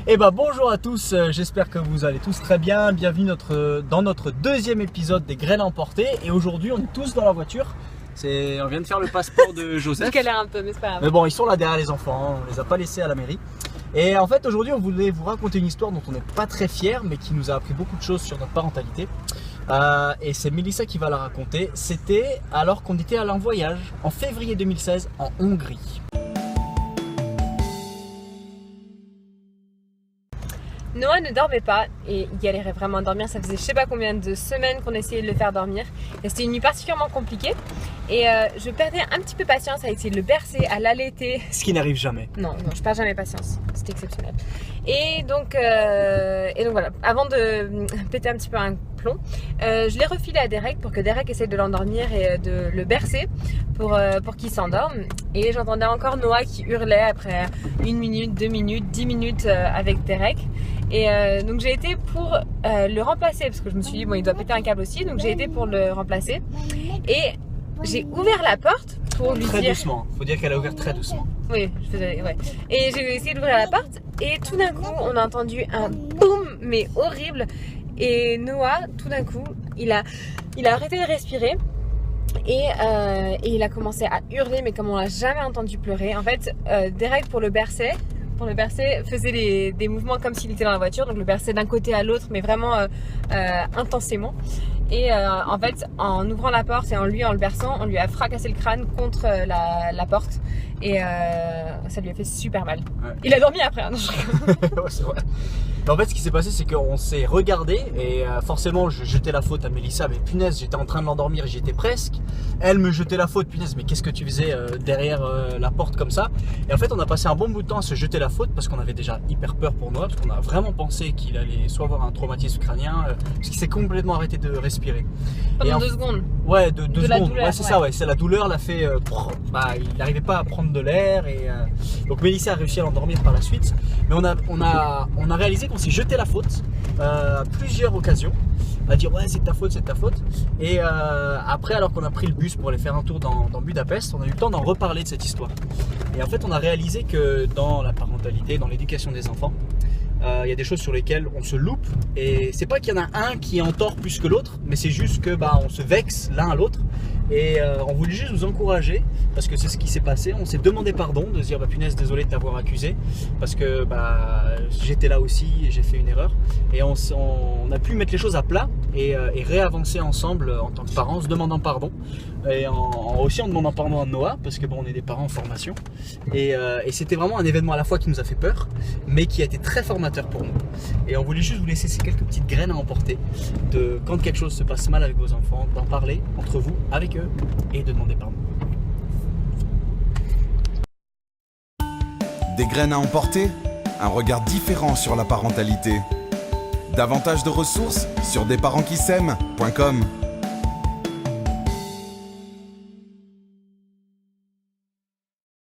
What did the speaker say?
Eh ben bonjour à tous, j'espère que vous allez tous très bien. Bienvenue dans notre deuxième épisode des Graines à emporter. Et aujourd'hui on est tous dans la voiture. On vient de faire le passeport de Joseph. Je galère un peu mais c'est pas grave. Mais bon, ils sont là derrière les enfants, on les a pas laissés à la mairie. Et en fait aujourd'hui on voulait vous raconter une histoire dont on n'est pas très fiers mais qui nous a appris beaucoup de choses sur notre parentalité. Et c'est Mélissa qui va la raconter. C'était alors qu'on était allé en voyage en février 2016 en Hongrie. Noah ne dormait pas et il galérait vraiment à dormir. Ça faisait je sais pas combien de semaines qu'on essayait de le faire dormir. Et c'était une nuit particulièrement compliquée. Et je perdais un petit peu patience à essayer de le bercer, à l'allaiter. Ce qui n'arrive jamais. Non, je perds jamais patience. C'est exceptionnel. Et donc voilà, avant de péter un petit peu un plomb, je l'ai refilé à Derek pour que Derek essaye de l'endormir et de le bercer pour qu'il s'endorme. Et j'entendais encore Noah qui hurlait après 1 minute, 2 minutes, 10 minutes avec Derek. Et donc j'ai été pour le remplacer parce que je me suis dit bon il doit péter un câble aussi, donc j'ai été pour le remplacer et j'ai ouvert la porte pour lui dire... Très doucement, faut dire qu'elle a ouvert très doucement. Oui, je faisais, ouais. Et j'ai essayé d'ouvrir la porte et tout d'un coup on a entendu un boum mais horrible et Noah tout d'un coup il a arrêté de respirer. Et il a commencé à hurler mais comme on l'a jamais entendu pleurer. En fait Derek pour le bercer faisait des mouvements comme s'il était dans la voiture, donc le berçait d'un côté à l'autre mais vraiment intensément. Et en fait en ouvrant la porte et en le berçant, on lui a fracassé le crâne contre la porte et ça lui a fait super mal. Ouais. Il a dormi après hein, ouais, c'est vrai. En fait ce qui s'est passé c'est qu'on s'est regardé et forcément je jetais la faute à Mélissa, mais punaise j'étais en train de l'endormir, j'y étais presque. Elle me jetait la faute, punaise mais qu'est-ce que tu faisais derrière la porte comme ça. Et en fait on a passé un bon bout de temps à se jeter la faute parce qu'on avait déjà hyper peur pour Noah, parce qu'on a vraiment pensé qu'il allait soit avoir un traumatisme crânien, parce qu'il s'est complètement arrêté de respirer. Pendant 2 secondes. Ouais, de secondes. Douleur, ouais, c'est ça, ouais. C'est la douleur l'a fait. Il n'arrivait pas à prendre de l'air et donc Mélissa a réussi à l'endormir par la suite. Mais on a réalisé qu'on s'est jeté la faute à plusieurs occasions, à dire ouais c'est de ta faute, c'est de ta faute. Et après, alors qu'on a pris le bus pour aller faire un tour dans Budapest, on a eu le temps d'en reparler de cette histoire. Et en fait, on a réalisé que dans la parentalité, dans l'éducation des enfants, il y a des choses sur lesquelles on se loupe et c'est pas qu'il y en a un qui est en tort plus que l'autre, mais c'est juste que on se vexe l'un à l'autre et on voulait juste vous encourager parce que c'est ce qui s'est passé. On s'est demandé pardon, de se dire punaise désolé de t'avoir accusé parce que j'étais là aussi et j'ai fait une erreur et on a pu mettre les choses à plat et réavancer ensemble en tant que parents en se demandant pardon et aussi en demandant pardon à Noah parce que on est des parents en formation et c'était vraiment un événement à la fois qui nous a fait peur mais qui a été très formateur pour nous et on voulait juste vous laisser ces quelques petites graines à emporter de quand quelque chose se passe mal avec vos enfants, d'en parler entre vous, avec eux et de demander pardon. Des graines à emporter, un regard différent sur la parentalité. Davantage de ressources sur desparentsquis'aiment.com.